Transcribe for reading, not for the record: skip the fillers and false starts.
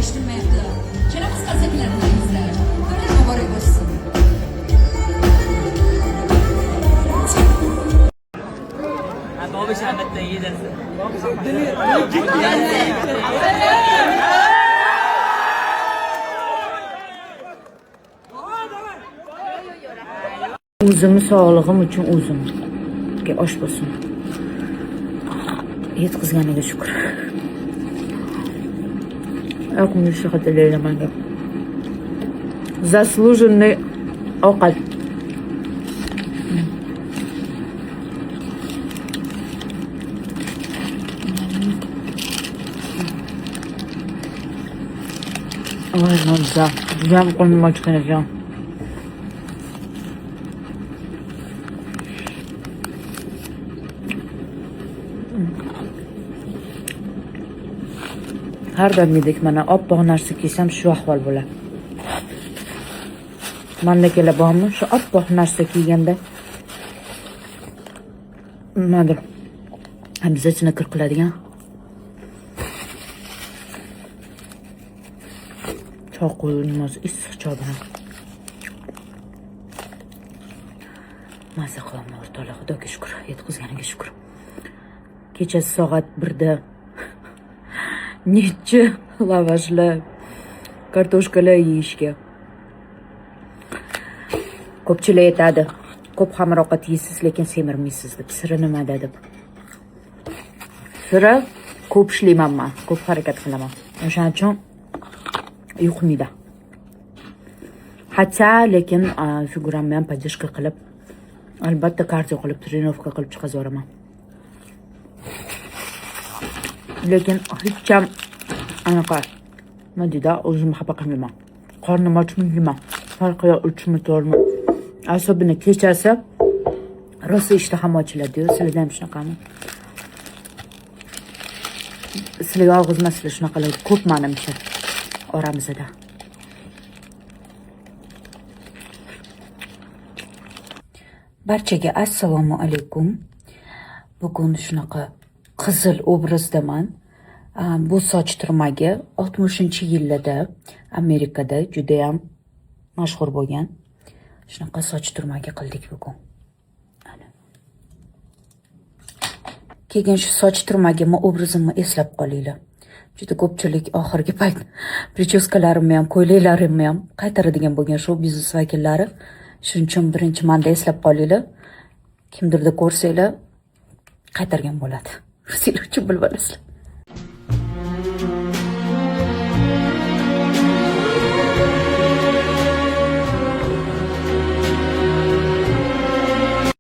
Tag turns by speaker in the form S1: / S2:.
S1: yetishtirmayapti. Kelamiz qazaklaringizlar. To'ylar muborak bo'lsin.
S2: Bobby şerbette iyi dersin.
S3: O'zimni sog'lig'im uchun o'zimga osh bo'lsin. Yetkazganiga shukr. Yo'qmi shu xotirlar menga. Заслуженный ovqat. Ay, mazza. Jam qo'lim ochgan ekan. Har doimgidek mana oppoq narsa kiysam shu ahvol bo'ladi. Mamlakatlar bormi? Shu oppoq narsa kiyganda nimadir hamzachini kir qiladigan. Choy qo'yilmas issiq choy bilan. Mazza qilaman o'rtoqlar, Xudoga shukr, yetkazganiga shukr. Kechasi soat 1da necha lavashlar, kartoshkalar yeyishga. Ko'pchilik aytadi, ko'p xamir ovqat yeysiz, lekin semirmaysiz deb. Siri nimada deb. Siri ko'p ishlayman men, ko'p harakat qilaman. O'shaning uchun yuqmaydi. Hatto lekin figuramni ham podдержка qilib, albatta kardio qilib, trenovka qilib chiqazoraman. Lekin hech ham anaqa nima deydi, o'zimni xafa qilmayman. Qornim ochmi yeyman. Farqi yo'q, uchmi to'rmi. Asobini kechasi rosa ishtaham ochiladi-yu, sizlarda ham shunaqami? Sizlar yolg'iz emaslar shunaqalar ko'p menimcha oramizda. Barchaga assalomu alaykum. Bugun shunaqa qizil obrazdaman. Bu soch turmagi 60-yillarda Amerikada juda ham mashhur bo'lgan. Shunaqa soch turmagi qildik bugun. Keyin shu soch turmagimni obrazimni eslab qolinglar. Juda ko'pchilik oxirgi payt prichoskalarimni ham, ko'ylaklarimni ham qaytaradigan bo'lgan shou biznes vakillari. Shuning uchun birinchi manda eslab qolinglar. Kimdirda ko'rsanglar qaytargan bo'ladi. Sizlar uchun bilib olasizlar.